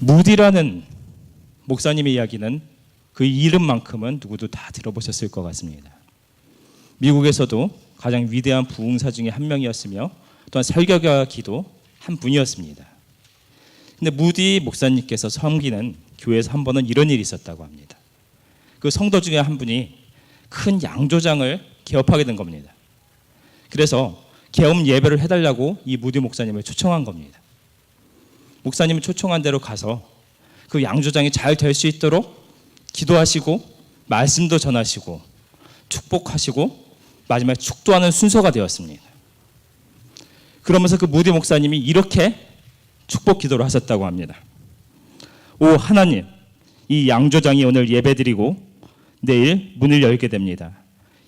무디라는 목사님의 이야기는 그 이름만큼은 누구도 다 들어보셨을 것 같습니다. 미국에서도 가장 위대한 부흥사 중에 한 명이었으며 또한 설교가기도 한 분이었습니다. 근데 무디 목사님께서 섬기는 교회에서 한 번은 이런 일이 있었다고 합니다. 그 성도 중에 한 분이 큰 양조장을 개업하게 된 겁니다. 그래서 개업 예배를 해달라고 이 무디 목사님을 초청한 겁니다. 목사님이 초청한 대로 가서 그 양조장이 잘 될 수 있도록 기도하시고 말씀도 전하시고 축복하시고 마지막에 축도하는 순서가 되었습니다. 그러면서 그 무디 목사님이 이렇게 축복 기도를 하셨다고 합니다. 오 하나님, 이 양조장이 오늘 예배드리고 내일 문을 열게 됩니다.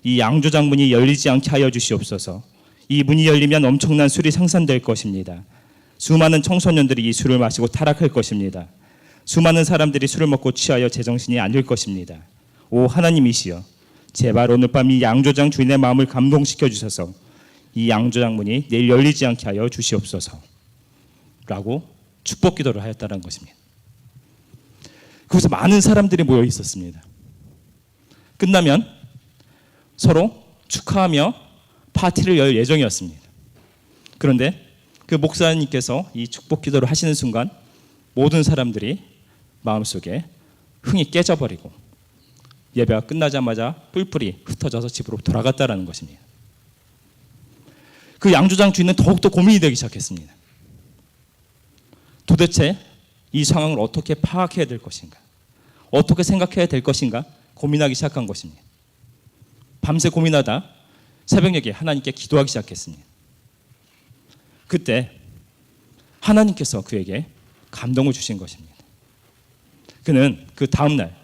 이 양조장 문이 열리지 않게 하여 주시옵소서. 이 문이 열리면 엄청난 술이 생산될 것입니다. 수많은 청소년들이 이 술을 마시고 타락할 것입니다. 수많은 사람들이 술을 먹고 취하여 제정신이 아닐 것입니다. 오 하나님이시여, 제발 오늘 밤 이 양조장 주인의 마음을 감동시켜 주셔서 이 양조장 문이 내일 열리지 않게 하여 주시옵소서 라고 축복 기도를 하였다는 것입니다. 그곳에 많은 사람들이 모여 있었습니다. 끝나면 서로 축하하며 파티를 열 예정이었습니다. 그런데 그 목사님께서 이 축복 기도를 하시는 순간 모든 사람들이 마음속에 흥이 깨져버리고 예배가 끝나자마자 뿔뿔이 흩어져서 집으로 돌아갔다는 것입니다. 그 양조장 주인은 더욱더 고민이 되기 시작했습니다. 도대체 이 상황을 어떻게 파악해야 될 것인가, 어떻게 생각해야 될 것인가 고민하기 시작한 것입니다. 밤새 고민하다 새벽녘에 하나님께 기도하기 시작했습니다. 그때 하나님께서 그에게 감동을 주신 것입니다. 그는 그 다음날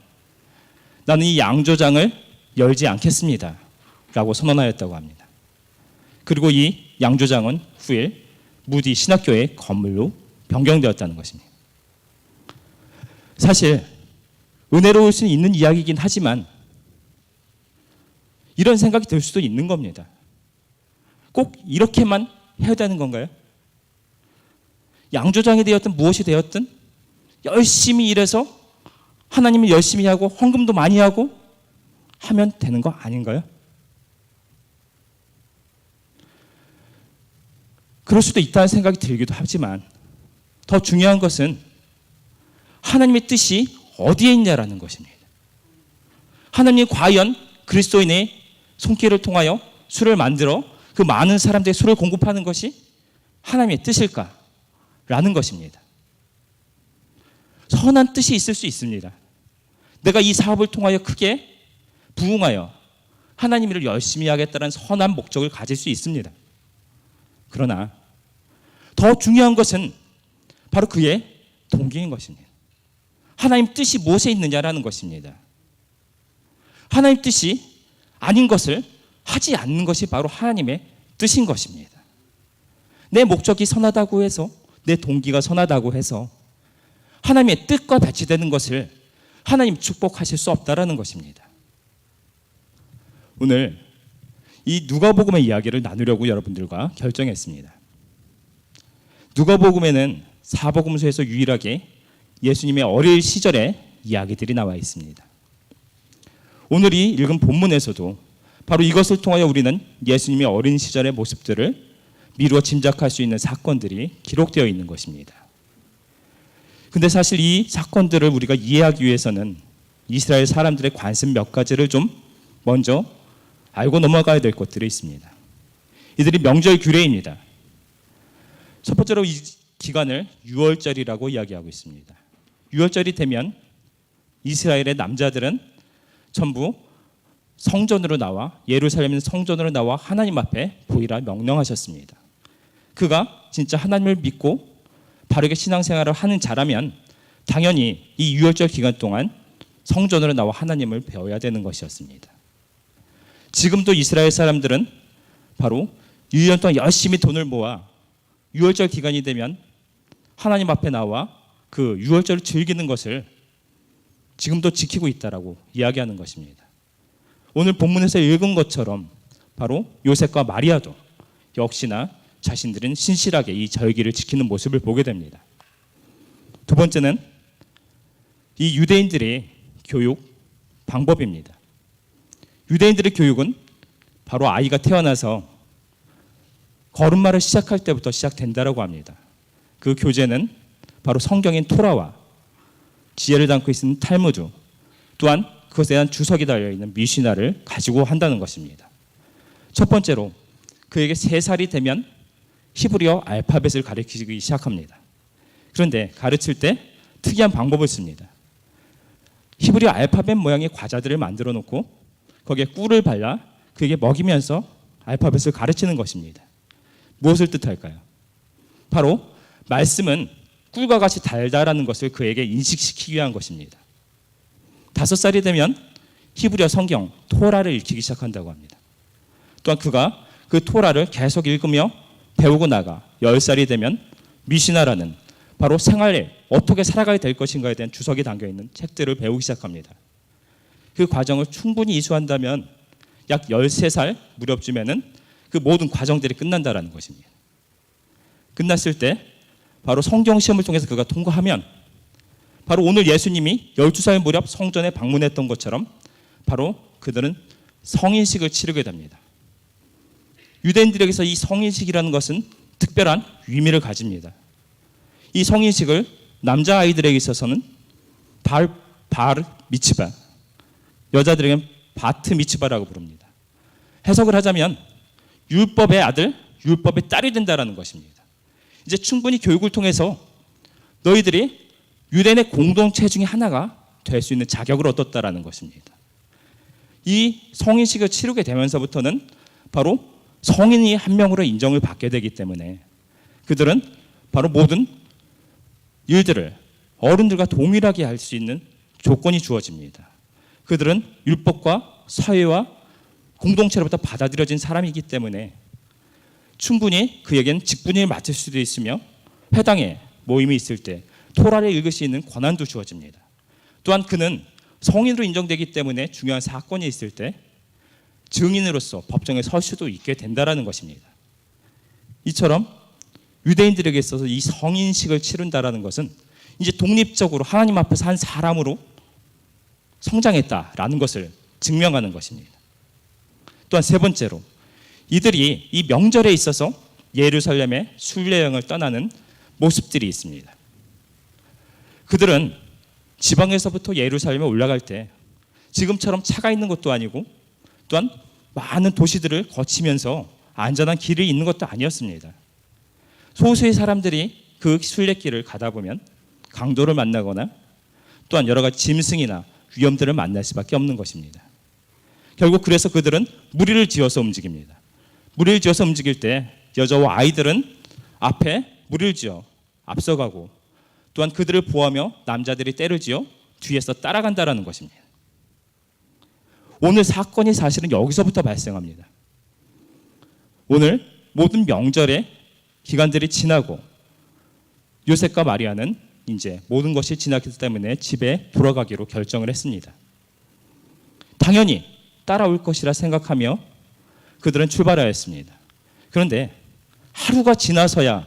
나는 이 양조장을 열지 않겠습니다 라고 선언하였다고 합니다. 그리고 이 양조장은 후일 무디 신학교의 건물로 변경되었다는 것입니다. 사실 은혜로울 수 있는 이야기이긴 하지만 이런 생각이 들 수도 있는 겁니다. 꼭 이렇게만 해야 되는 건가요? 양조장이 되었든 무엇이 되었든 열심히 일해서 하나님을 열심히 하고 헌금도 많이 하고 하면 되는 거 아닌가요? 그럴 수도 있다는 생각이 들기도 하지만 더 중요한 것은 하나님의 뜻이 어디에 있냐라는 것입니다. 하나님이 과연 그리스도인의 손길을 통하여 술을 만들어 그 많은 사람들의 술을 공급하는 것이 하나님의 뜻일까라는 것입니다. 선한 뜻이 있을 수 있습니다. 내가 이 사업을 통하여 크게 부흥하여 하나님 일을 열심히 하겠다는 선한 목적을 가질 수 있습니다. 그러나 더 중요한 것은 바로 그의 동기인 것입니다. 하나님 뜻이 무엇에 있느냐라는 것입니다. 하나님 뜻이 아닌 것을 하지 않는 것이 바로 하나님의 뜻인 것입니다. 내 목적이 선하다고 해서, 내 동기가 선하다고 해서 하나님의 뜻과 배치되는 것을 하나님 축복하실 수 없다라는 것입니다. 오늘 이 누가복음의 이야기를 나누려고 여러분들과 결정했습니다. 누가복음에는 사복음서에서 유일하게 예수님의 어릴 시절의 이야기들이 나와 있습니다. 오늘 이 읽은 본문에서도 바로 이것을 통하여 우리는 예수님의 어린 시절의 모습들을 미루어 짐작할 수 있는 사건들이 기록되어 있는 것입니다. 근데 사실 이 사건들을 우리가 이해하기 위해서는 이스라엘 사람들의 관습 몇 가지를 좀 먼저 알고 넘어가야 될 것들이 있습니다. 이들이 명절 규례입니다. 첫 번째로 이 기간을 유월절이라고 이야기하고 있습니다. 유월절이 되면 이스라엘의 남자들은 전부 성전으로 나와, 예루살렘 성전으로 나와 하나님 앞에 보이라 명령하셨습니다. 그가 진짜 하나님을 믿고 바르게 신앙생활을 하는 자라면 당연히 이 유월절 기간 동안 성전으로 나와 하나님을 배워야 되는 것이었습니다. 지금도 이스라엘 사람들은 바로 1년 동안 열심히 돈을 모아 유월절 기간이 되면 하나님 앞에 나와 그 유월절을 즐기는 것을 지금도 지키고 있다라고 이야기하는 것입니다. 오늘 본문에서 읽은 것처럼 바로 요셉과 마리아도 역시나 자신들은 신실하게 이 절기를 지키는 모습을 보게 됩니다. 두 번째는 이 유대인들의 교육 방법입니다. 유대인들의 교육은 바로 아이가 태어나서 걸음마를 시작할 때부터 시작된다라고 합니다. 그 교재는 바로 성경인 토라와 지혜를 담고 있는 탈무드, 또한 그것에 대한 주석이 달려있는 미시나를 가지고 한다는 것입니다. 첫 번째로 그에게 3살이 되면 히브리어 알파벳을 가르치기 시작합니다. 그런데 가르칠 때 특이한 방법을 씁니다. 히브리어 알파벳 모양의 과자들을 만들어 놓고 거기에 꿀을 발라 그에게 먹이면서 알파벳을 가르치는 것입니다. 무엇을 뜻할까요? 바로 말씀은 꿀과 같이 달다라는 것을 그에게 인식시키기 위한 것입니다. 5살이 되면 히브리어 성경 토라를 읽히기 시작한다고 합니다. 또한 그가 그 토라를 계속 읽으며 배우고 나가 10살이 되면 미시나라는 바로 생활에 어떻게 살아가야 될 것인가에 대한 주석이 담겨있는 책들을 배우기 시작합니다. 그 과정을 충분히 이수한다면 약 13살 무렵쯤에는 그 모든 과정들이 끝난다라는 것입니다. 끝났을 때 바로 성경 시험을 통해서 그가 통과하면 바로 오늘 예수님이 12살 무렵 성전에 방문했던 것처럼 바로 그들은 성인식을 치르게 됩니다. 유대인들에게서 이 성인식이라는 것은 특별한 의미를 가집니다. 이 성인식을 남자아이들에게 있어서는 발 미츠바, 여자들에게는 바트 미츠바라고 부릅니다. 해석을 하자면 율법의 아들, 율법의 딸이 된다라는 것입니다. 이제 충분히 교육을 통해서 너희들이 유대인의 공동체 중에 하나가 될 수 있는 자격을 얻었다라는 것입니다. 이 성인식을 치르게 되면서부터는 바로 성인이 한 명으로 인정을 받게 되기 때문에 그들은 바로 모든 일들을 어른들과 동일하게 할 수 있는 조건이 주어집니다. 그들은 율법과 사회와 공동체로부터 받아들여진 사람이기 때문에 충분히 그에겐 직분을 맡을 수도 있으며 회당에 모임이 있을 때 토라를 읽을 수 있는 권한도 주어집니다. 또한 그는 성인으로 인정되기 때문에 중요한 사건이 있을 때 증인으로서 법정에 설 수도 있게 된다라는 것입니다. 이처럼 유대인들에게 있어서 이 성인식을 치른다라는 것은 이제 독립적으로 하나님 앞에서 한 사람으로 성장했다라는 것을 증명하는 것입니다. 또한 세 번째로 이들이 이 명절에 있어서 예루살렘의 순례여행을 떠나는 모습들이 있습니다. 그들은 지방에서부터 예루살렘에 올라갈 때 지금처럼 차가 있는 것도 아니고 또한 많은 도시들을 거치면서 안전한 길이 있는 것도 아니었습니다. 소수의 사람들이 그 순례길을 가다 보면 강도를 만나거나 또한 여러 가지 짐승이나 위험들을 만날 수밖에 없는 것입니다. 결국 그래서 그들은 무리를 지어서 움직입니다. 무리를 지어서 움직일 때 여자와 아이들은 앞에 무리를 지어 앞서가고 또한 그들을 보호하며 남자들이 떼를 지어 뒤에서 따라간다라는 것입니다. 오늘 사건이 사실은 여기서부터 발생합니다. 오늘 모든 명절의 기간들이 지나고 요셉과 마리아는 이제 모든 것이 지났기 때문에 집에 돌아가기로 결정을 했습니다. 당연히 따라올 것이라 생각하며 그들은 출발하였습니다. 그런데 하루가 지나서야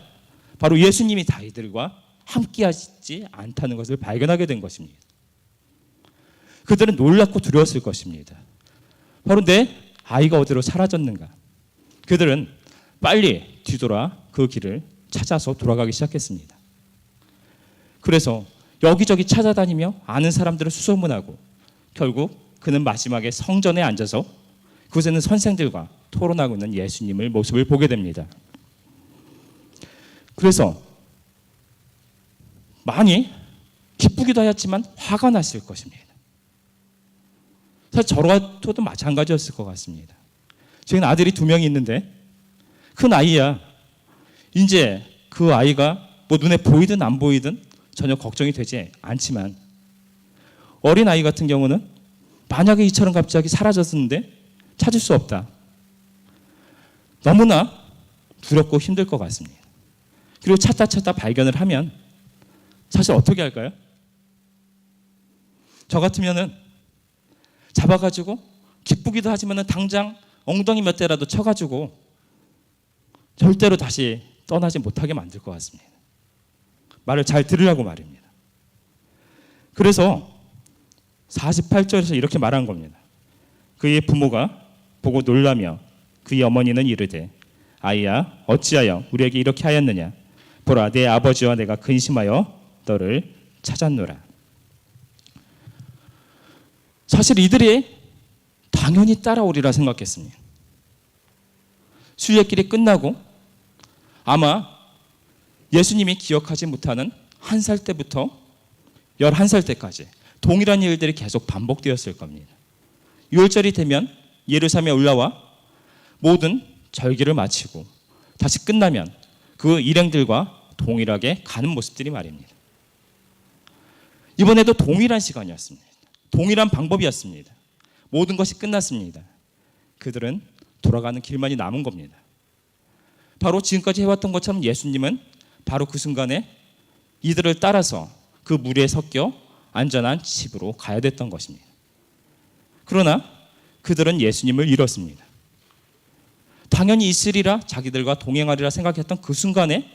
바로 예수님이 다이들과 함께하지 않다는 것을 발견하게 된 것입니다. 그들은 놀랍고 두려웠을 것입니다. 바로 내 아이가 어디로 사라졌는가? 그들은 빨리 뒤돌아 그 길을 찾아서 돌아가기 시작했습니다. 그래서 여기저기 찾아다니며 아는 사람들을 수소문하고 결국 그는 마지막에 성전에 앉아서 그곳에는 선생들과 토론하고 있는 예수님의 모습을 보게 됩니다. 그래서 많이 기쁘기도 하였지만 화가 났을 것입니다. 사실 저 같아도 마찬가지였을 것 같습니다. 저희는 아들이 2명이 있는데 큰 아이야. 이제 그 아이가 뭐 눈에 보이든 안 보이든 전혀 걱정이 되지 않지만 어린 아이 같은 경우는 만약에 이처럼 갑자기 사라졌는데 찾을 수 없다. 너무나 두렵고 힘들 것 같습니다. 그리고 찾다 발견을 하면 사실 어떻게 할까요? 저 같으면은 잡아가지고 기쁘기도 하지만은 당장 엉덩이 몇 대라도 쳐가지고 절대로 다시 떠나지 못하게 만들 것 같습니다. 말을 잘 들으라고 말입니다. 그래서 48절에서 이렇게 말한 겁니다. 그의 부모가 보고 놀라며 그의 어머니는 이르되 아이야 어찌하여 우리에게 이렇게 하였느냐 보라 내 아버지와 내가 근심하여 너를 찾았노라. 사실 이들이 당연히 따라오리라 생각했습니다. 수예길이 끝나고 아마 예수님이 기억하지 못하는 1살 때부터 11살 때까지 동일한 일들이 계속 반복되었을 겁니다. 6월절이 되면 예루살렘에 올라와 모든 절기를 마치고 다시 끝나면 그 일행들과 동일하게 가는 모습들이 말입니다. 이번에도 동일한 시간이었습니다. 동일한 방법이었습니다. 모든 것이 끝났습니다. 그들은 돌아가는 길만이 남은 겁니다. 바로 지금까지 해왔던 것처럼 예수님은 바로 그 순간에 이들을 따라서 그 무리에 섞여 안전한 집으로 가야 됐던 것입니다. 그러나 그들은 예수님을 잃었습니다. 당연히 있으리라 자기들과 동행하리라 생각했던 그 순간에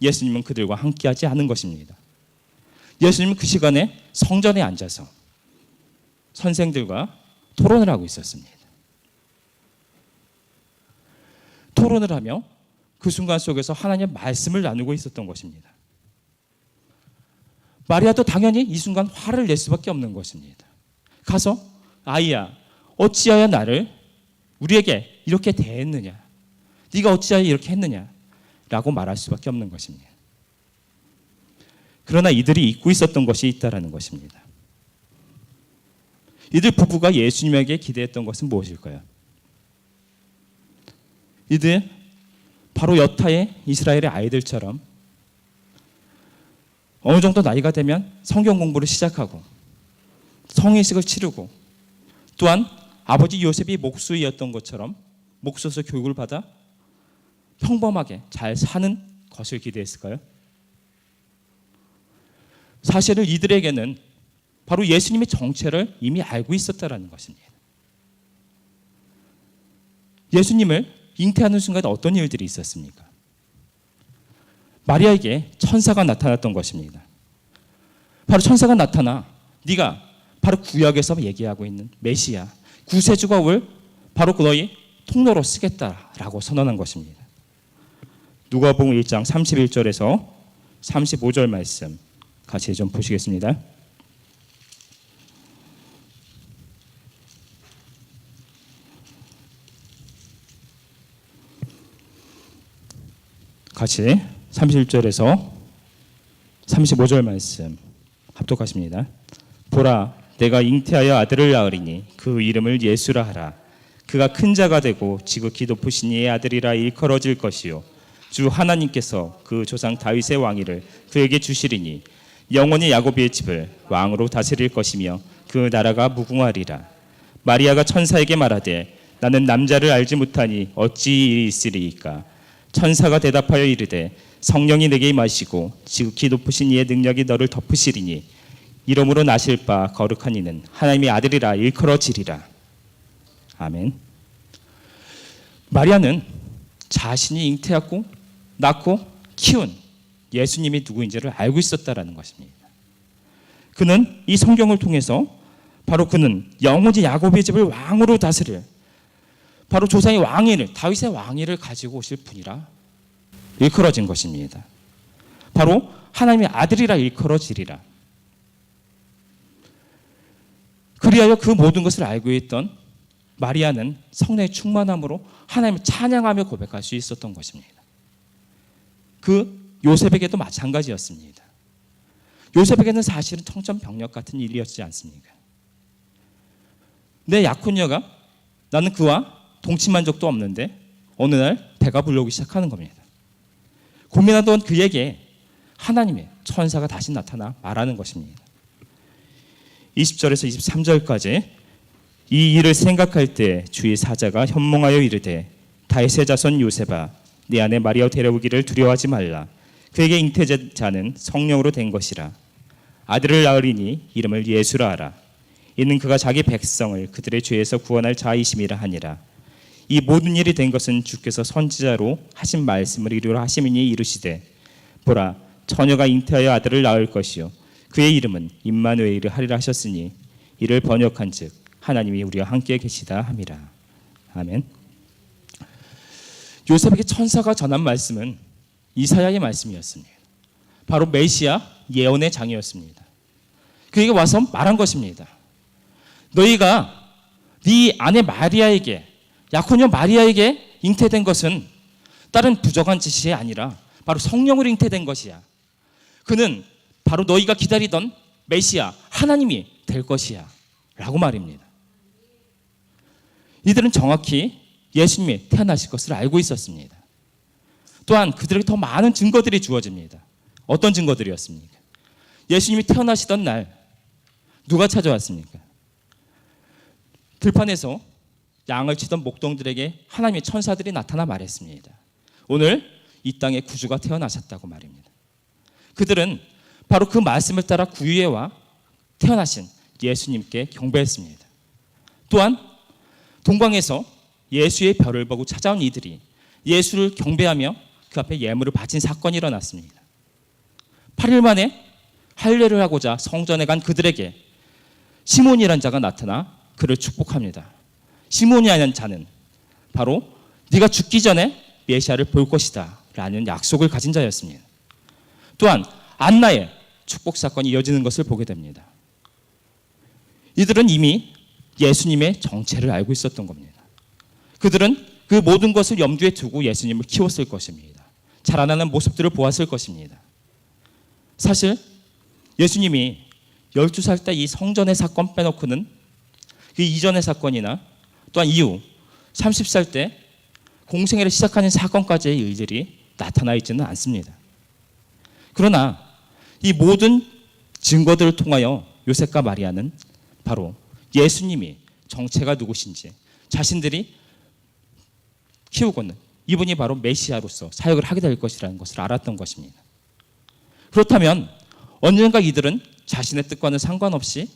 예수님은 그들과 함께하지 않은 것입니다. 예수님은 그 시간에 성전에 앉아서 선생들과 토론을 하고 있었습니다. 토론을 하며 그 순간 속에서 하나님의 말씀을 나누고 있었던 것입니다. 마리아도 당연히 이 순간 화를 낼 수밖에 없는 것입니다. 가서 아이야 어찌하여 나를 우리에게 이렇게 대했느냐 네가 어찌하여 이렇게 했느냐 라고 말할 수밖에 없는 것입니다. 그러나 이들이 잊고 있었던 것이 있다라는 것입니다. 이들 부부가 예수님에게 기대했던 것은 무엇일까요? 이들 바로 여타의 이스라엘의 아이들처럼 어느 정도 나이가 되면 성경 공부를 시작하고 성인식을 치르고 또한 아버지 요셉이 목수이었던 것처럼 목수로서 교육을 받아 평범하게 잘 사는 것을 기대했을까요? 사실은 이들에게는 바로 예수님의 정체를 이미 알고 있었다는 것입니다. 예수님을 잉태하는 순간에 어떤 일들이 있었습니까? 마리아에게 천사가 나타났던 것입니다. 바로 천사가 나타나 네가 바로 구약에서 얘기하고 있는 메시아, 구세주가 올 바로 너희 통로로 쓰겠다라고 선언한 것입니다. 누가복음 1장 31절에서 35절 말씀 같이 좀 보시겠습니다. 같이 31절에서 35절 말씀 합독하십니다. 보라 내가 잉태하여 아들을 낳으리니 그 이름을 예수라 하라. 그가 큰 자가 되고 지극히 높으신 이의 아들이라 일컬어질 것이요 주 하나님께서 그 조상 다윗의 왕위를 그에게 주시리니 영원히 야곱의 집을 왕으로 다스릴 것이며 그 나라가 무궁하리라. 마리아가 천사에게 말하되 나는 남자를 알지 못하니 어찌 일이 있으리이까. 천사가 대답하여 이르되 성령이 내게 임하시고 지극히 높으신 이의 능력이 너를 덮으시리니 이름으로 나실 바 거룩한 이는 하나님의 아들이라 일컬어지리라. 아멘. 마리아는 자신이 잉태하고 낳고 키운 예수님이 누구인지를 알고 있었다라는 것입니다. 그는 이 성경을 통해서 바로 그는 영원히 야곱의 집을 왕으로 다스릴 바로 조상의 왕위를 다윗의 왕위를 가지고 오실 분이라 일컬어진 것입니다. 바로 하나님의 아들이라 일컬어지리라. 그리하여 그 모든 것을 알고 있던 마리아는 성령의 충만함으로 하나님을 찬양하며 고백할 수 있었던 것입니다. 그 요셉에게도 마찬가지였습니다. 요셉에게는 사실은 청천벽력 같은 일이었지 않습니까? 내 약혼녀가 나는 그와 동침한 적도 없는데 어느 날 배가 불러오기 시작하는 겁니다. 고민하던 그에게 하나님의 천사가 다시 나타나 말하는 것입니다. 20절에서 23절까지 이 일을 생각할 때 주의 사자가 현몽하여 이르되 다윗의 자손 요셉아 네 아내 마리아 데려오기를 두려워하지 말라. 그에게 잉태자는 성령으로 된 것이라. 아들을 낳으리니 이름을 예수라 하라. 이는 그가 자기 백성을 그들의 죄에서 구원할 자이심이라 하니라. 이 모든 일이 된 것은 주께서 선지자로 하신 말씀을 이루려 하심이니 이르시되 보라 처녀가 잉태하여 아들을 낳을 것이요 그의 이름은 임마누엘이라 하리라 하셨으니 이를 번역한즉 하나님이 우리와 함께 계시다 함이라. 아멘. 요셉에게 천사가 전한 말씀은 이사야의 말씀이었습니다. 바로 메시아 예언의 장이었습니다. 그에게 와서 말한 것입니다. 너희가 네 아내 마리아에게, 약혼녀 마리아에게 잉태된 것은 다른 부정한 짓이 아니라 바로 성령으로 잉태된 것이야. 그는 바로 너희가 기다리던 메시아 하나님이 될 것이야 라고 말입니다. 이들은 정확히 예수님이 태어나실 것을 알고 있었습니다. 또한 그들에게 더 많은 증거들이 주어집니다. 어떤 증거들이었습니까? 예수님이 태어나시던 날 누가 찾아왔습니까? 들판에서 양을 치던 목동들에게 하나님의 천사들이 나타나 말했습니다. 오늘 이 땅에 구주가 태어나셨다고 말입니다. 그들은 바로 그 말씀을 따라 구유에 와 태어나신 예수님께 경배했습니다. 또한 동방에서 예수의 별을 보고 찾아온 이들이 예수를 경배하며 그 앞에 예물을 바친 사건이 일어났습니다. 8일 만에 할례를 하고자 성전에 간 그들에게 시몬이라는 자가 나타나 그를 축복합니다. 시몬이라는 자는 바로 네가 죽기 전에 메시아를 볼 것이다 라는 약속을 가진 자였습니다. 또한 안나의 축복 사건이 이어지는 것을 보게 됩니다. 이들은 이미 예수님의 정체를 알고 있었던 겁니다. 그들은 그 모든 것을 염두에 두고 예수님을 키웠을 것입니다. 자라나는 모습들을 보았을 것입니다. 사실 예수님이 12살 때 이 성전의 사건 빼놓고는 그 이전의 사건이나 또한 이후 30살 때 공생애를 시작하는 사건까지의 일들이 나타나 있지는 않습니다. 그러나 이 모든 증거들을 통하여 요셉과 마리아는 바로 예수님이 정체가 누구신지 자신들이 키우고는 이분이 바로 메시아로서 사역을 하게 될 것이라는 것을 알았던 것입니다. 그렇다면 언젠가 이들은 자신의 뜻과는 상관없이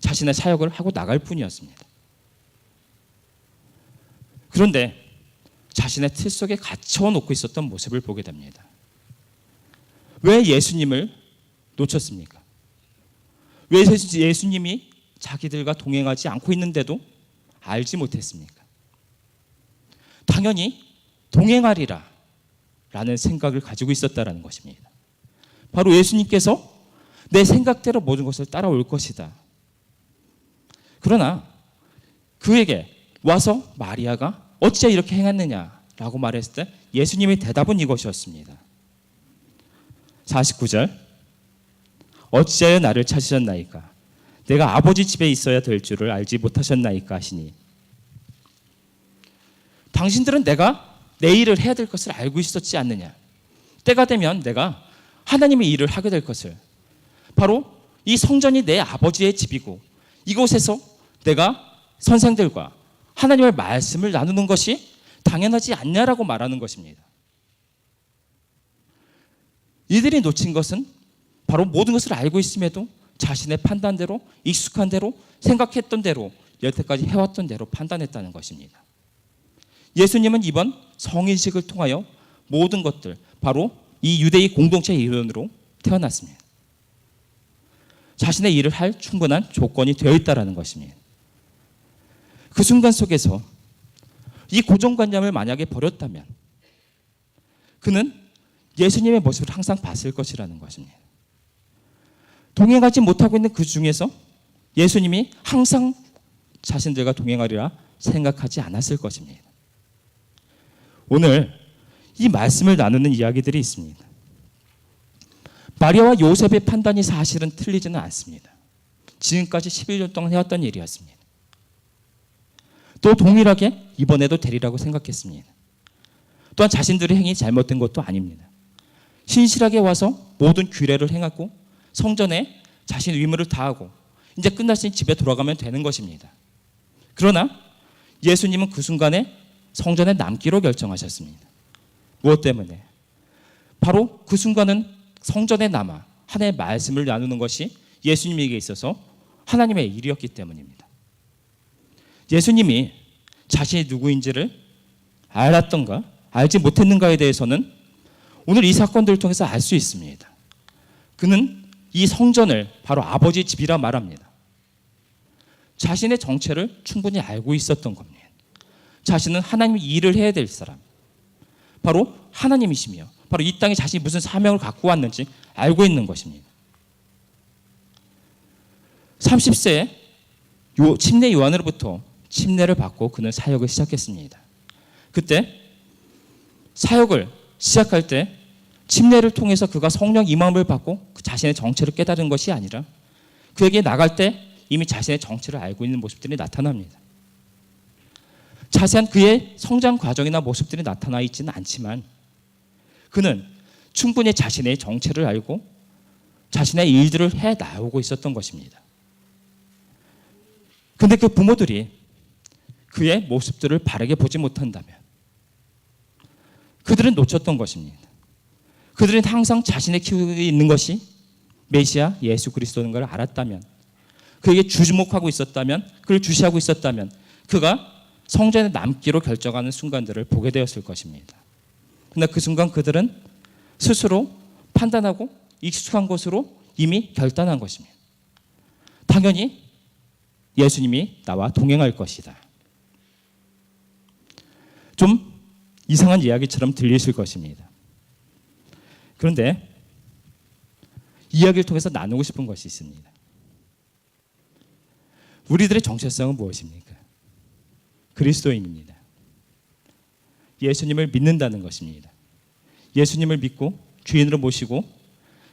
자신의 사역을 하고 나갈 뿐이었습니다. 그런데 자신의 틀 속에 갇혀 놓고 있었던 모습을 보게 됩니다. 왜 예수님을 놓쳤습니까? 왜 예수님이 자기들과 동행하지 않고 있는데도 알지 못했습니까? 당연히 동행하리라 라는 생각을 가지고 있었다라는 것입니다. 바로 예수님께서 내 생각대로 모든 것을 따라올 것이다. 그러나 그에게 와서 마리아가 어찌 이렇게 행했느냐라고 말했을 때 예수님의 대답은 이것이었습니다. 49절 어찌하여 나를 찾으셨나이까? 내가 아버지 집에 있어야 될 줄을 알지 못하셨나이까 하시니 당신들은 내가 내 일을 해야 될 것을 알고 있었지 않느냐? 때가 되면 내가 하나님의 일을 하게 될 것을 바로 이 성전이 내 아버지의 집이고 이곳에서 내가 선생들과 하나님의 말씀을 나누는 것이 당연하지 않냐라고 말하는 것입니다. 이들이 놓친 것은 바로 모든 것을 알고 있음에도 자신의 판단대로 익숙한 대로 생각했던 대로 여태까지 해왔던 대로 판단했다는 것입니다. 예수님은 이번 성인식을 통하여 모든 것들 바로 이 유대의 공동체의 일원으로 태어났습니다. 자신의 일을 할 충분한 조건이 되어 있다는 것입니다. 그 순간 속에서 이 고정관념을 만약에 버렸다면 그는 예수님의 모습을 항상 봤을 것이라는 것입니다. 동행하지 못하고 있는 그 중에서 예수님이 항상 자신들과 동행하리라 생각하지 않았을 것입니다. 오늘 이 말씀을 나누는 이야기들이 있습니다. 마리아와 요셉의 판단이 사실은 틀리지는 않습니다. 지금까지 11년 동안 해왔던 일이었습니다. 또 동일하게 이번에도 되리라고 생각했습니다. 또한 자신들의 행위 잘못된 것도 아닙니다. 신실하게 와서 모든 규례를 행하고 성전에 자신의 의무를 다하고 이제 끝났으니 집에 돌아가면 되는 것입니다. 그러나 예수님은 그 순간에 성전에 남기로 결정하셨습니다. 무엇 때문에? 바로 그 순간은 성전에 남아 하나님의 말씀을 나누는 것이 예수님에게 있어서 하나님의 일이었기 때문입니다. 예수님이 자신이 누구인지를 알았던가 알지 못했는가에 대해서는 오늘 이 사건들을 통해서 알 수 있습니다. 그는 이 성전을 바로 아버지의 집이라 말합니다. 자신의 정체를 충분히 알고 있었던 겁니다. 자신은 하나님의 일을 해야 될 사람, 바로 하나님이시며 바로 이 땅에 자신이 무슨 사명을 갖고 왔는지 알고 있는 것입니다. 30세에 침례 요한으로부터 침례를 받고 그는 사역을 시작했습니다. 그때 사역을 시작할 때 침례를 통해서 그가 성령 임함을 받고 그 자신의 정체를 깨달은 것이 아니라 그에게 나갈 때 이미 자신의 정체를 알고 있는 모습들이 나타납니다. 자세한 그의 성장 과정이나 모습들이 나타나 있지는 않지만 그는 충분히 자신의 정체를 알고 자신의 일들을 해 나오고 있었던 것입니다. 그런데 그 부모들이 그의 모습들을 바르게 보지 못한다면 그들은 놓쳤던 것입니다. 그들은 항상 자신의 키우에 있는 것이 메시아 예수 그리스도인 걸 알았다면, 그에게 주목하고 있었다면, 그를 주시하고 있었다면 그가 성전에 남기로 결정하는 순간들을 보게 되었을 것입니다. 그러나 그 순간 그들은 스스로 판단하고 익숙한 것으로 이미 결단한 것입니다. 당연히 예수님이 나와 동행할 것이다. 좀 이상한 이야기처럼 들리실 것입니다. 그런데 이야기를 통해서 나누고 싶은 것이 있습니다. 우리들의 정체성은 무엇입니까? 그리스도인입니다. 예수님을 믿는다는 것입니다. 예수님을 믿고 주인으로 모시고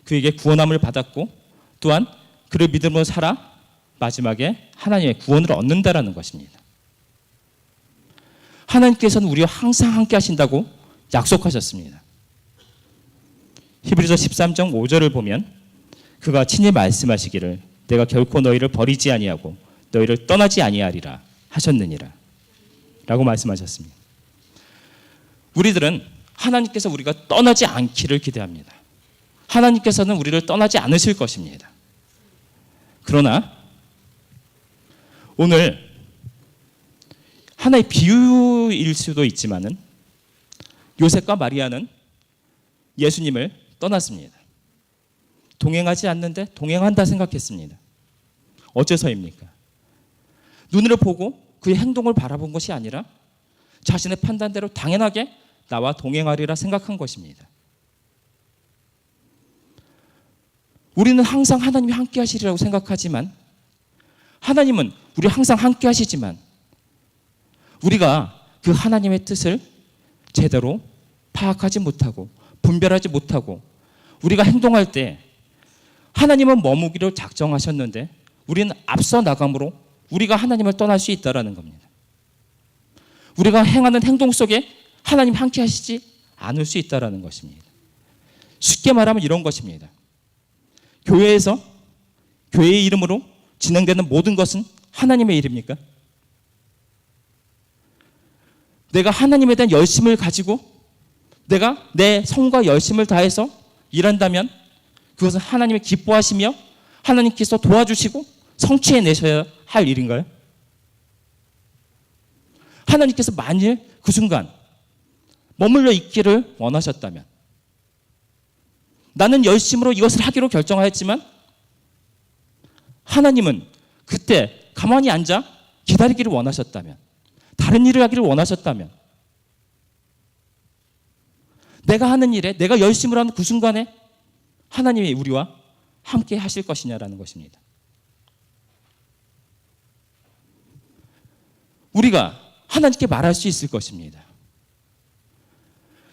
그에게 구원함을 받았고 또한 그를 믿음으로 살아 마지막에 하나님의 구원을 얻는다라는 것입니다. 하나님께서는 우리와 항상 함께 하신다고 약속하셨습니다. 히브리서 13장 5절을 보면 그가 친히 말씀하시기를 내가 결코 너희를 버리지 아니하고 너희를 떠나지 아니하리라 하셨느니라 라고 말씀하셨습니다. 우리들은 하나님께서 우리가 떠나지 않기를 기대합니다. 하나님께서는 우리를 떠나지 않으실 것입니다. 그러나 오늘 하나의 비유일 수도 있지만은 요셉과 마리아는 예수님을 떠났습니다. 동행하지 않는데 동행한다 생각했습니다. 어째서입니까? 눈으로 보고 그의 행동을 바라본 것이 아니라 자신의 판단대로 당연하게 나와 동행하리라 생각한 것입니다. 우리는 항상 하나님이 함께 하시리라고 생각하지만 하나님은 우리 항상 함께 하시지만 우리가 그 하나님의 뜻을 제대로 파악하지 못하고 분별하지 못하고 우리가 행동할 때 하나님은 머무기로 작정하셨는데 우리는 앞서 나감으로 우리가 하나님을 떠날 수 있다는 겁니다. 우리가 행하는 행동 속에 하나님 함께 하시지 않을 수 있다는 것입니다. 쉽게 말하면 이런 것입니다. 교회에서 교회의 이름으로 진행되는 모든 것은 하나님의 일입니까? 내가 하나님에 대한 열심을 가지고 내가 내 성과 열심을 다해서 일한다면 그것은 하나님이 기뻐하시며 하나님께서 도와주시고 성취해내셔야 할 일인가요? 하나님께서 만일 그 순간 머물러 있기를 원하셨다면 나는 열심으로 이것을 하기로 결정하였지만 하나님은 그때 가만히 앉아 기다리기를 원하셨다면 다른 일을 하기를 원하셨다면 내가 하는 일에 내가 열심을 하는 그 순간에 하나님이 우리와 함께 하실 것이냐라는 것입니다. 우리가 하나님께 말할 수 있을 것입니다.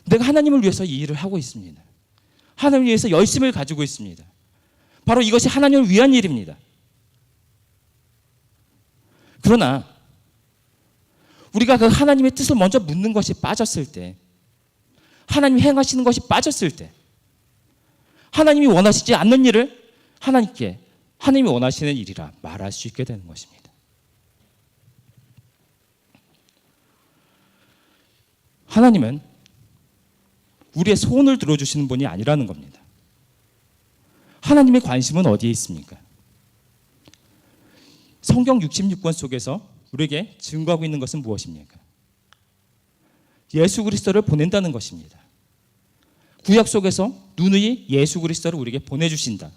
내가 하나님을 위해서 이 일을 하고 있습니다. 하나님을 위해서 열심을 가지고 있습니다. 바로 이것이 하나님을 위한 일입니다. 그러나 우리가 그 하나님의 뜻을 먼저 묻는 것이 빠졌을 때, 하나님이 행하시는 것이 빠졌을 때, 하나님이 원하시지 않는 일을 하나님께 하나님이 원하시는 일이라 말할 수 있게 되는 것입니다. 하나님은 우리의 소원을 들어주시는 분이 아니라는 겁니다. 하나님의 관심은 어디에 있습니까? 성경 66권 속에서 우리에게 증거하고 있는 것은 무엇입니까? 예수 그리스도를 보낸다는 것입니다. 구약 속에서 누누이 예수 그리스도를 우리에게 보내주신다.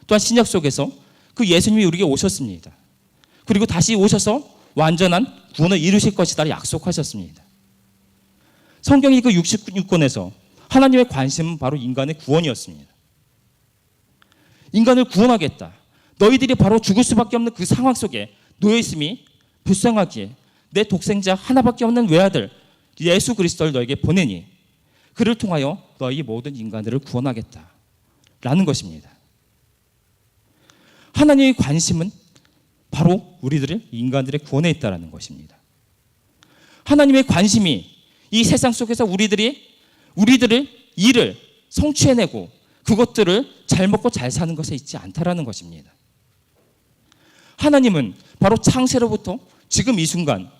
또한 신약 속에서 그 예수님이 우리에게 오셨습니다. 그리고 다시 오셔서 완전한 구원을 이루실 것이다 약속하셨습니다. 성경이 그 66권에서 하나님의 관심은 바로 인간의 구원이었습니다. 인간을 구원하겠다. 너희들이 바로 죽을 수밖에 없는 그 상황 속에 놓여있음이 불쌍하기에 내 독생자 하나밖에 없는 외아들 예수 그리스도를 너에게 보내니 그를 통하여 너희 모든 인간들을 구원하겠다 라는 것입니다. 하나님의 관심은 바로 우리들을 인간들의 구원에 있다는 것입니다. 하나님의 관심이 이 세상 속에서 우리들을 일을 성취해내고 그것들을 잘 먹고 잘 사는 것에 있지 않다라는 것입니다. 하나님은 바로 창세로부터 지금 이 순간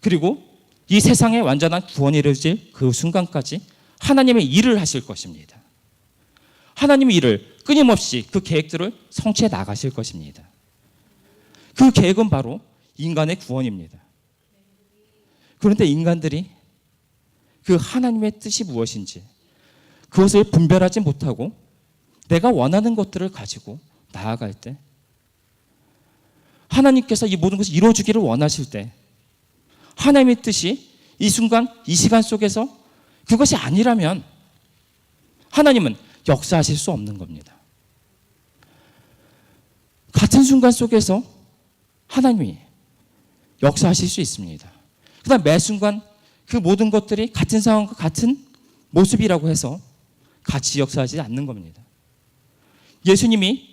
그리고 이 세상에 완전한 구원이 이루어질 그 순간까지 하나님의 일을 하실 것입니다. 하나님의 일을 끊임없이 그 계획들을 성취해 나가실 것입니다. 그 계획은 바로 인간의 구원입니다. 그런데 인간들이 그 하나님의 뜻이 무엇인지 그것을 분별하지 못하고 내가 원하는 것들을 가지고 나아갈 때 하나님께서 이 모든 것을 이루어주기를 원하실 때 하나님의 뜻이 이 순간 이 시간 속에서 그것이 아니라면 하나님은 역사하실 수 없는 겁니다. 같은 순간 속에서 하나님이 역사하실 수 있습니다. 그다음 매 순간 그 모든 것들이 같은 상황과 같은 모습이라고 해서 같이 역사하지 않는 겁니다. 예수님이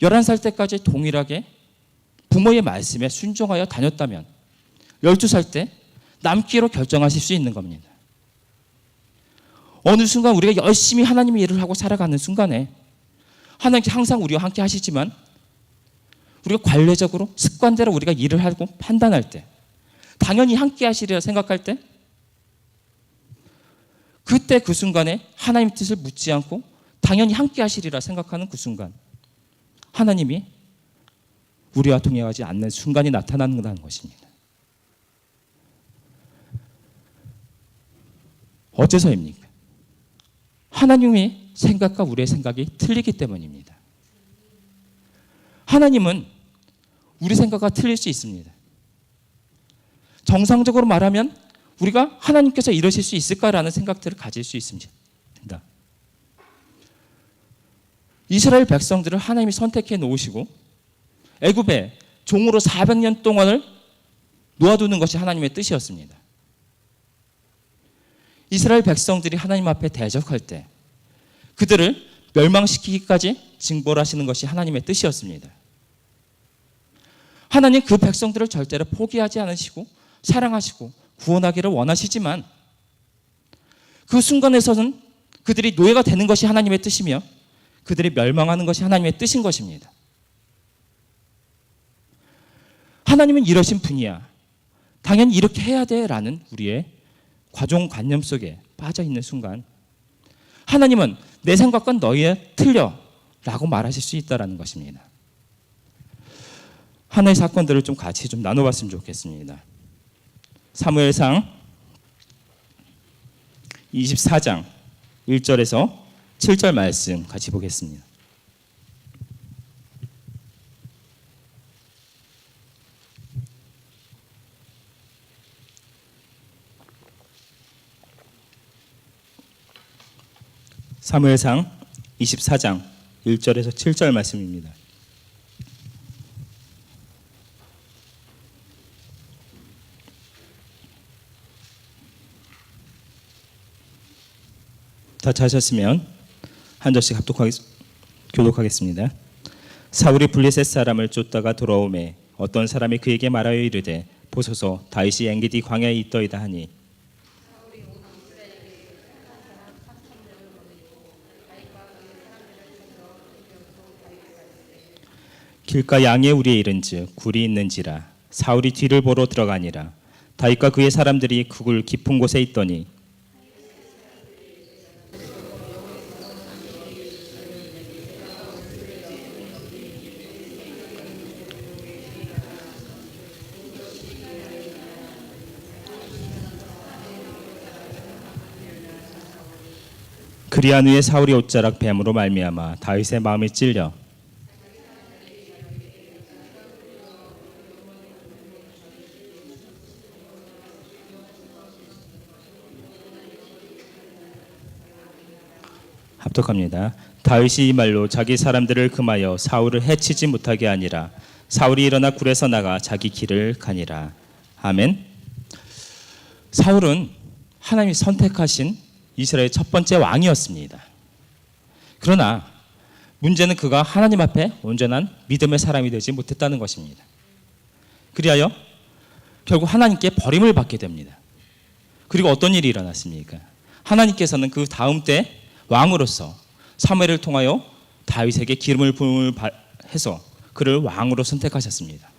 11살 때까지 동일하게 부모의 말씀에 순종하여 다녔다면 12살 때 남기로 결정하실 수 있는 겁니다. 어느 순간 우리가 열심히 하나님의 일을 하고 살아가는 순간에 하나님께서 항상 우리와 함께 하시지만 우리가 관례적으로 습관대로 우리가 일을 하고 판단할 때 당연히 함께 하시리라 생각할 때 그때 그 순간에 하나님의 뜻을 묻지 않고 당연히 함께 하시리라 생각하는 그 순간 하나님이 우리와 동행하지 않는 순간이 나타나는 것입니다. 어째서입니까? 하나님의 생각과 우리의 생각이 틀리기 때문입니다. 하나님은 우리 생각과 틀릴 수 있습니다. 정상적으로 말하면 우리가 하나님께서 이러실 수 있을까라는 생각들을 가질 수 있습니다. 이스라엘 백성들을 하나님이 선택해 놓으시고 애굽에 종으로 400년 동안을 놓아두는 것이 하나님의 뜻이었습니다. 이스라엘 백성들이 하나님 앞에 대적할 때 그들을 멸망시키기까지 징벌하시는 것이 하나님의 뜻이었습니다. 하나님 그 백성들을 절대로 포기하지 않으시고 사랑하시고 구원하기를 원하시지만 그 순간에서는 그들이 노예가 되는 것이 하나님의 뜻이며 그들이 멸망하는 것이 하나님의 뜻인 것입니다. 하나님은 이러신 분이야. 당연히 이렇게 해야 돼라는 우리의 과종관념 속에 빠져있는 순간 하나님은 내 생각과 너희의 틀려 라고 말하실 수 있다는 것입니다. 하나의 사건들을 좀 같이 좀 나눠봤으면 좋겠습니다. 사무엘상 24장 1절에서 7절 말씀 같이 보겠습니다. 사무엘상 24장 1절에서 7절 말씀입니다. 다 찾으셨으면 한 절씩 교독하겠습니다. 사울이 블레셋 사람을 쫓다가 돌아오매 어떤 사람이 그에게 말하여 이르되 보소서 다윗이 엔게디 광야에 있더이다 하니 길가 양의 우리에 이른즉 굴이 있는지라 사울이 뒤를 보러 들어가니라 다윗과 그의 사람들이 그 굴 깊은 곳에 있더니 그리한 후에 사울이 옷자락 뱀으로 말미암아 다윗의 마음이 찔려 교독합니다. 다윗이 이 말로 자기 사람들을 금하여 사울을 해치지 못하게 하니라. 사울이 일어나 굴에서 나가 자기 길을 가니라. 아멘. 사울은 하나님이 선택하신 이스라엘의 첫 번째 왕이었습니다. 그러나 문제는 그가 하나님 앞에 온전한 믿음의 사람이 되지 못했다는 것입니다. 그리하여 결국 하나님께 버림을 받게 됩니다. 그리고 어떤 일이 일어났습니까? 하나님께서는 그 다음 때 왕으로서 사무엘을 통하여 다윗에게 기름을 부음을 해서 그를 왕으로 선택하셨습니다.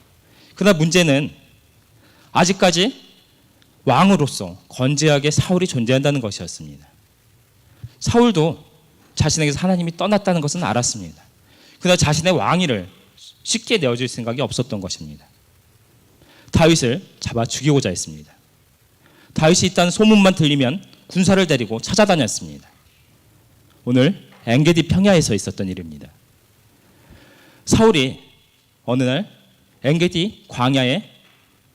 그러나 문제는 아직까지 왕으로서 건재하게 사울이 존재한다는 것이었습니다. 사울도 자신에게서 하나님이 떠났다는 것은 알았습니다. 그러나 자신의 왕위를 쉽게 내어줄 생각이 없었던 것입니다. 다윗을 잡아 죽이고자 했습니다. 다윗이 있다는 소문만 들리면 군사를 데리고 찾아다녔습니다. 오늘 엔게디 평야에서 있었던 일입니다. 사울이 어느 날 엔게디 광야에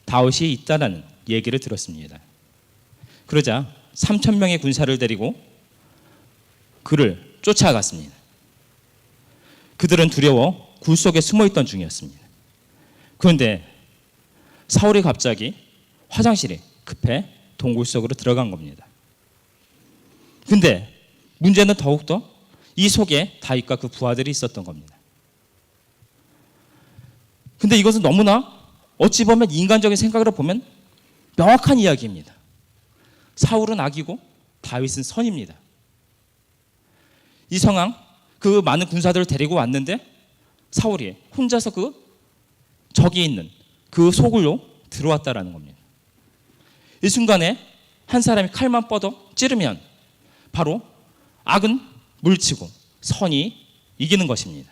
다윗이 있다는 얘기를 들었습니다. 그러자 3,000명의 군사를 데리고 그를 쫓아갔습니다. 그들은 두려워 굴 속에 숨어있던 중이었습니다. 그런데 사울이 갑자기 화장실에 급해 동굴 속으로 들어간 겁니다. 근데 문제는 더욱더 이 속에 다윗과 그 부하들이 있었던 겁니다. 근데 이것은 너무나 어찌 보면 인간적인 생각으로 보면 명확한 이야기입니다. 사울은 악이고 다윗은 선입니다. 이 상황, 그 많은 군사들을 데리고 왔는데 사울이 혼자서 그 적이 있는 그 소굴로 들어왔다라는 겁니다. 이 순간에 한 사람이 칼만 뻗어 찌르면 바로 악은 물리치고 선이 이기는 것입니다.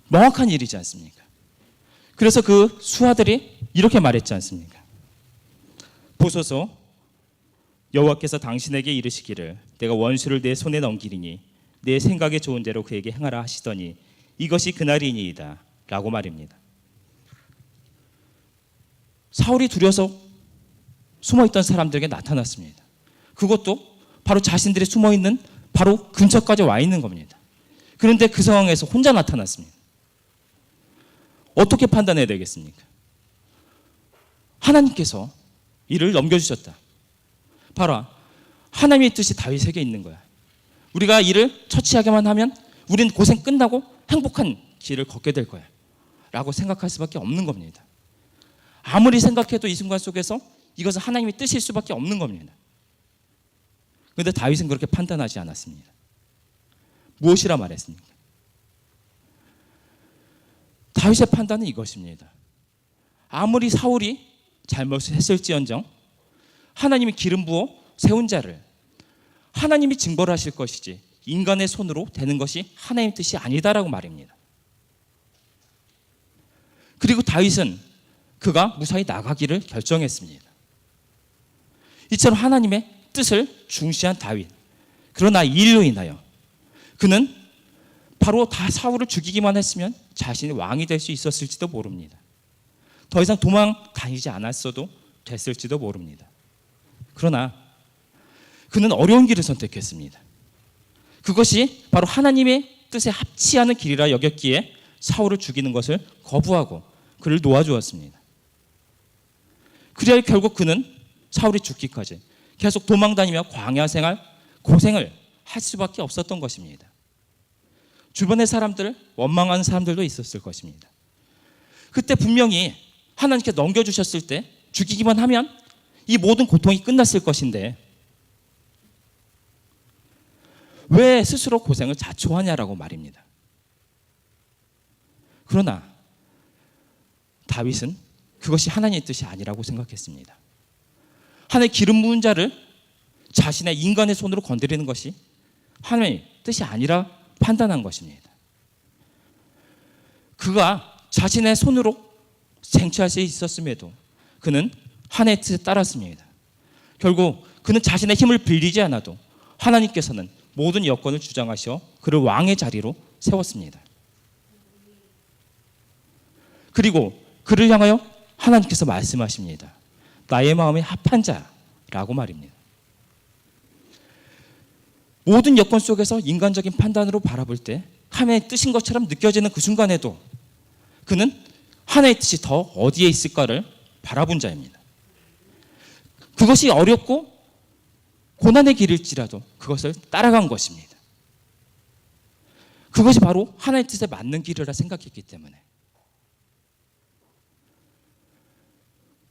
명확한 일이지 않습니까? 그래서 그 수하들이 이렇게 말했지 않습니까? 보소서, 여호와께서 당신에게 이르시기를 내가 원수를 내 손에 넘기리니 내 생각에 좋은 대로 그에게 행하라 하시더니 이것이 그날이니이다 라고 말입니다. 사울이 두려워서 숨어있던 사람들에게 나타났습니다. 그것도 바로 자신들이 숨어있는 바로 근처까지 와 있는 겁니다. 그런데 그 상황에서 혼자 나타났습니다. 어떻게 판단해야 되겠습니까? 하나님께서 이를 넘겨주셨다. 봐라, 하나님의 뜻이 다윗에게 있는 거야. 우리가 이를 처치하게만 하면 우리는 고생 끝나고 행복한 길을 걷게 될 거야 라고 생각할 수밖에 없는 겁니다. 아무리 생각해도 이 순간 속에서 이것은 하나님의 뜻일 수밖에 없는 겁니다. 그런데 다윗은 그렇게 판단하지 않았습니다. 무엇이라 말했습니까? 다윗의 판단은 이것입니다. 아무리 사울이 잘못을 했을지언정 하나님이 기름 부어 세운 자를 하나님이 징벌 하실 것이지 인간의 손으로 되는 것이 하나님의 뜻이 아니다라고 말입니다. 그리고 다윗은 그가 무사히 나가기를 결정했습니다. 이처럼 하나님의 뜻을 중시한 다윗. 그러나 이 일로 인하여 그는 바로 다 사울을 죽이기만 했으면 자신이 왕이 될 수 있었을지도 모릅니다. 더 이상 도망 다니지 않았어도 됐을지도 모릅니다. 그러나 그는 어려운 길을 선택했습니다. 그것이 바로 하나님의 뜻에 합치하는 길이라 여겼기에 사울을 죽이는 것을 거부하고 그를 놓아주었습니다. 그래야 결국 그는 사울이 죽기까지 계속 도망다니며 광야 생활, 고생을 할 수밖에 없었던 것입니다. 주변의 사람들, 원망하는 사람들도 있었을 것입니다. 그때 분명히 하나님께 넘겨주셨을 때 죽이기만 하면 이 모든 고통이 끝났을 것인데 왜 스스로 고생을 자초하냐라고 말입니다. 그러나 다윗은 그것이 하나님의 뜻이 아니라고 생각했습니다. 하나님의 기름 부은 자를 자신의 인간의 손으로 건드리는 것이 하나님의 뜻이 아니라 판단한 것입니다. 그가 자신의 손으로 쟁취할 수 있었음에도 그는 하나님의 뜻에 따랐습니다. 결국 그는 자신의 힘을 빌리지 않아도 하나님께서는 모든 여건을 주장하셔 그를 왕의 자리로 세웠습니다. 그리고 그를 향하여 하나님께서 말씀하십니다. 나의 마음에 합한 자라고 말입니다. 모든 여건 속에서 인간적인 판단으로 바라볼 때 하나님의 뜻인 것처럼 느껴지는 그 순간에도 그는 하나님의 뜻이 더 어디에 있을까를 바라본 자입니다. 그것이 어렵고 고난의 길일지라도 그것을 따라간 것입니다. 그것이 바로 하나님의 뜻에 맞는 길이라 생각했기 때문에.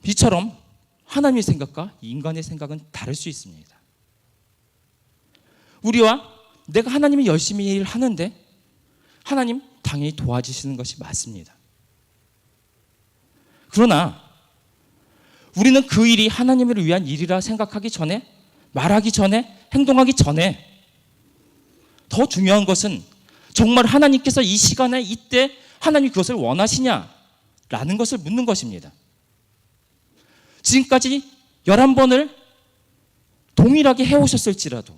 이처럼 하나님의 생각과 인간의 생각은 다를 수 있습니다. 우리와 내가 하나님이 열심히 일하는데 하나님 당연히 도와주시는 것이 맞습니다. 그러나 우리는 그 일이 하나님을 위한 일이라 생각하기 전에, 말하기 전에, 행동하기 전에 더 중요한 것은 정말 하나님께서 이 시간에 이때 하나님이 그것을 원하시냐라는 것을 묻는 것입니다. 지금까지 11번을 동일하게 해오셨을지라도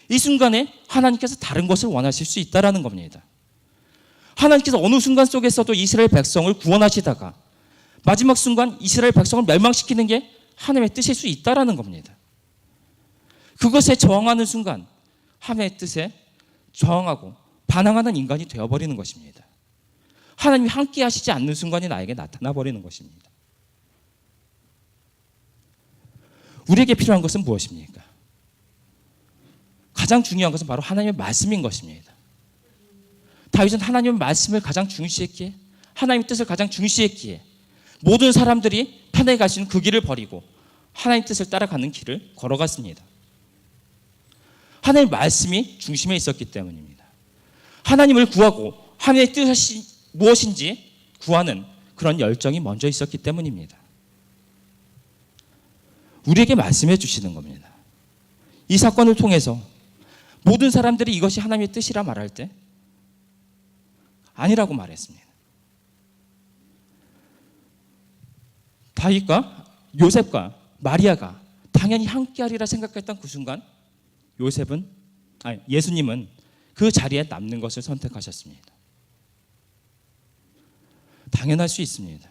이 순간에 하나님께서 다른 것을 원하실 수 있다는 겁니다. 하나님께서 어느 순간 속에서도 이스라엘 백성을 구원하시다가 마지막 순간 이스라엘 백성을 멸망시키는 게 하나님의 뜻일 수 있다는 겁니다. 그것에 저항하는 순간 하나님의 뜻에 저항하고 반항하는 인간이 되어버리는 것입니다. 하나님이 함께 하시지 않는 순간이 나에게 나타나 버리는 것입니다. 우리에게 필요한 것은 무엇입니까? 가장 중요한 것은 바로 하나님의 말씀인 것입니다. 다윗은 하나님의 말씀을 가장 중시했기에, 하나님의 뜻을 가장 중시했기에 모든 사람들이 편하게 갈 수 있는 그 길을 버리고 하나님의 뜻을 따라가는 길을 걸어갔습니다. 하나님의 말씀이 중심에 있었기 때문입니다. 하나님을 구하고 하나님의 뜻이 무엇인지 구하는 그런 열정이 먼저 있었기 때문입니다. 우리에게 말씀해 주시는 겁니다. 이 사건을 통해서 모든 사람들이 이것이 하나님의 뜻이라 말할 때 아니라고 말했습니다. 다윗과 요셉과 마리아가 당연히 함께하리라 생각했던 그 순간 예수님은 그 자리에 남는 것을 선택하셨습니다. 당연할 수 있습니다.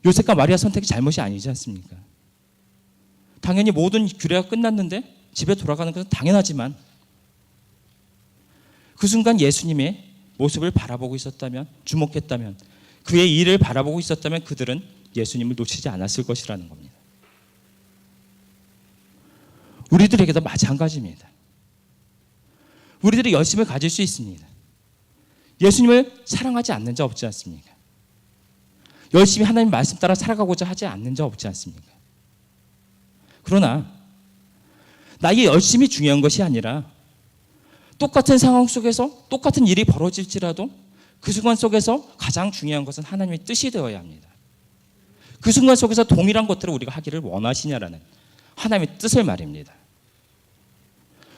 요셉과 마리아 선택이 잘못이 아니지 않습니까? 당연히 모든 규례가 끝났는데 집에 돌아가는 것은 당연하지만 그 순간 예수님의 모습을 바라보고 있었다면, 주목했다면, 그의 일을 바라보고 있었다면 그들은 예수님을 놓치지 않았을 것이라는 겁니다. 우리들에게도 마찬가지입니다. 우리들이 열심을 가질 수 있습니다. 예수님을 사랑하지 않는 자 없지 않습니까? 열심히 하나님 말씀 따라 살아가고자 하지 않는 자 없지 않습니까? 그러나 나의 열심이 중요한 것이 아니라 똑같은 상황 속에서 똑같은 일이 벌어질지라도 그 순간 속에서 가장 중요한 것은 하나님의 뜻이 되어야 합니다. 그 순간 속에서 동일한 것들을 우리가 하기를 원하시냐라는 하나님의 뜻을 말입니다.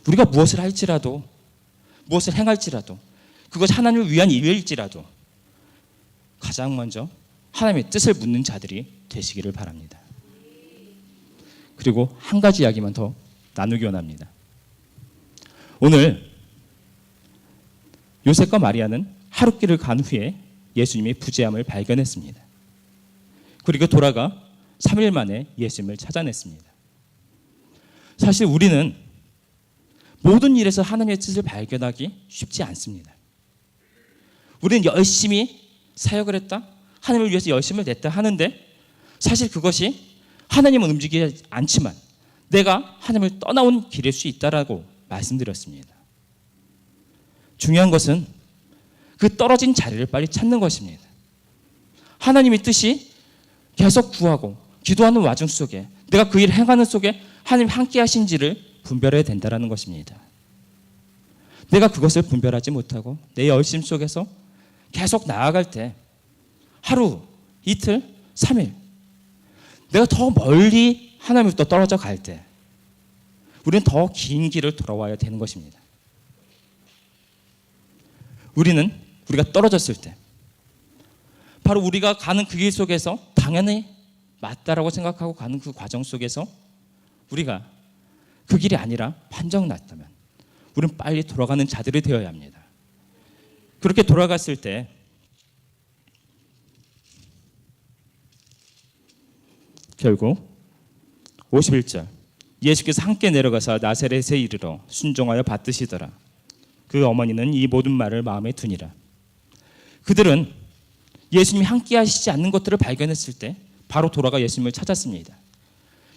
우리가 무엇을 할지라도, 무엇을 행할지라도, 그것이 하나님을 위한 일일지라도 가장 먼저 하나님의 뜻을 묻는 자들이 되시기를 바랍니다. 그리고 한 가지 이야기만 더 나누기 원합니다. 오늘 요셉과 마리아는 하룻길을 간 후에 예수님의 부재함을 발견했습니다. 그리고 돌아가 3일 만에 예수님을 찾아냈습니다. 사실 우리는 모든 일에서 하나님의 뜻을 발견하기 쉽지 않습니다. 우리는 열심히 사역을 했다, 하나님을 위해서 열심을 냈다 하는데 사실 그것이 하나님은 움직이지 않지만 내가 하나님을 떠나온 길일 수 있다라고 말씀드렸습니다. 중요한 것은 그 떨어진 자리를 빨리 찾는 것입니다. 하나님의 뜻이 계속 구하고 기도하는 와중 속에 내가 그 일을 행하는 속에 하나님 함께 하신지를 분별해야 된다는 것입니다. 내가 그것을 분별하지 못하고 내 열심 속에서 계속 나아갈 때 하루, 이틀, 3일 내가 더 멀리 하나님으로부터 떨어져 갈 때 우리는 더 긴 길을 돌아와야 되는 것입니다. 우리가 떨어졌을 때 바로 우리가 가는 그 길 속에서 당연히 맞다라고 생각하고 가는 그 과정 속에서 우리가 그 길이 아니라 판정 났다면 우리는 빨리 돌아가는 자들이 되어야 합니다. 그렇게 돌아갔을 때 결국 51절 예수께서 함께 내려가서 나사렛에 이르러 순종하여 받드시더라. 그 어머니는 이 모든 말을 마음에 두니라. 그들은 예수님이 함께 하시지 않는 것들을 발견했을 때 바로 돌아가 예수님을 찾았습니다.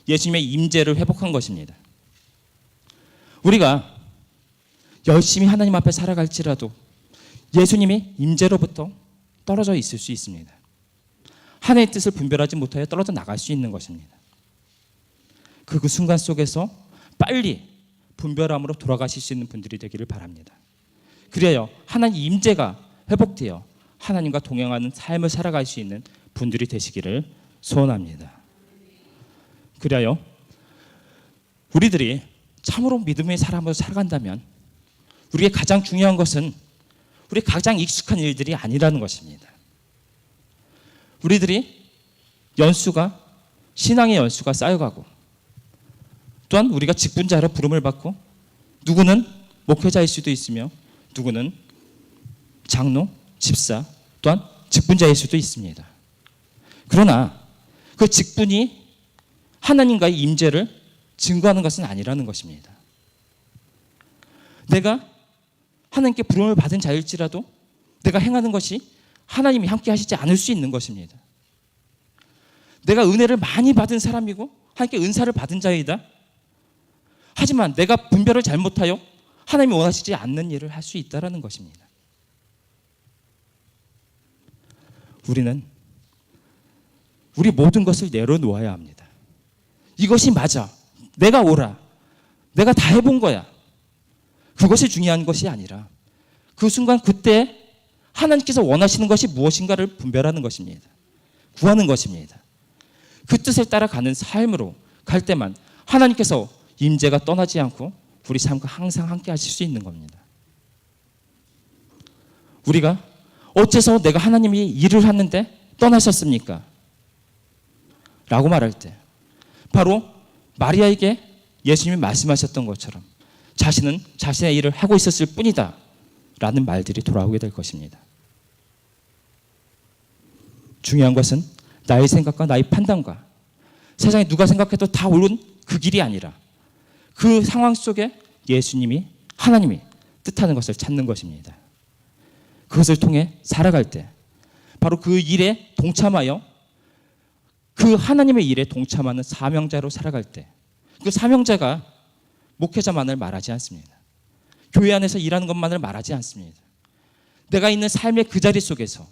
예수님의 임재를 회복한 것입니다. 우리가 열심히 하나님 앞에 살아갈지라도 예수님의 임재로부터 떨어져 있을 수 있습니다. 하나님의 뜻을 분별하지 못하여 떨어져 나갈 수 있는 것입니다. 그 순간 속에서 빨리 분별함으로 돌아가실 수 있는 분들이 되기를 바랍니다. 그래야 하나님 임재가 회복되어 하나님과 동행하는 삶을 살아갈 수 있는 분들이 되시기를 소원합니다. 그래야 우리들이 참으로 믿음의 사람으로 살아간다면 우리의 가장 중요한 것은 우리 가장 익숙한 일들이 아니라는 것입니다. 우리들이 신앙의 연수가 쌓여가고 또한 우리가 직분자로 부름을 받고 누구는 목회자일 수도 있으며 누구는 장로, 집사 또한 직분자일 수도 있습니다. 그러나 그 직분이 하나님과의 임재를 증거하는 것은 아니라는 것입니다. 내가 하나님께 부름을 받은 자일지라도 내가 행하는 것이 하나님이 함께 하시지 않을 수 있는 것입니다. 내가 은혜를 많이 받은 사람이고 하나님께 은사를 받은 자이다. 하지만 내가 분별을 잘못하여 하나님이 원하시지 않는 일을 할 수 있다는 것입니다. 우리는 우리 모든 것을 내려놓아야 합니다. 이것이 맞아. 내가 옳아. 내가 다 해본 거야. 그것이 중요한 것이 아니라 그 순간 그때 하나님께서 원하시는 것이 무엇인가를 분별하는 것입니다. 구하는 것입니다. 그 뜻을 따라가는 삶으로 갈 때만 하나님께서 임재가 떠나지 않고 우리 삶과 항상 함께 하실 수 있는 겁니다. 우리가 어째서 내가 하나님이 일을 하는데 떠나셨습니까? 라고 말할 때 바로 마리아에게 예수님이 말씀하셨던 것처럼 자신은 자신의 일을 하고 있었을 뿐이다 라는 말들이 돌아오게 될 것입니다. 중요한 것은 나의 생각과 나의 판단과 세상에 누가 생각해도 다 옳은 그 길이 아니라 그 상황 속에 예수님이 하나님이 뜻하는 것을 찾는 것입니다. 그것을 통해 살아갈 때 바로 그 일에 동참하여 그 하나님의 일에 동참하는 사명자로 살아갈 때 그 사명자가 목회자만을 말하지 않습니다. 교회 안에서 일하는 것만을 말하지 않습니다. 내가 있는 삶의 그 자리 속에서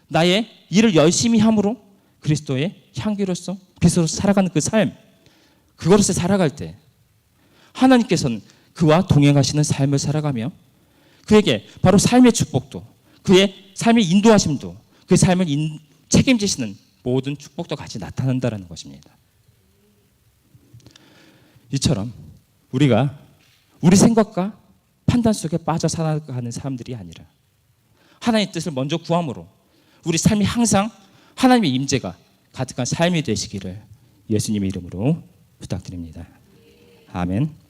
나의 일을 열심히 함으로 그리스도의 향기로서 빛으로 살아가는 그 삶, 그것을 살아갈 때 하나님께서는 그와 동행하시는 삶을 살아가며 그에게 바로 삶의 축복도 그의 삶의 인도하심도 그 삶을 책임지시는 모든 축복도 같이 나타난다는 것입니다. 이처럼 우리가 우리 생각과 판단 속에 빠져 살아가는 사람들이 아니라 하나님의 뜻을 먼저 구함으로 우리 삶이 항상 하나님의 임재가 가득한 삶이 되시기를 예수님의 이름으로 부탁드립니다. 아멘.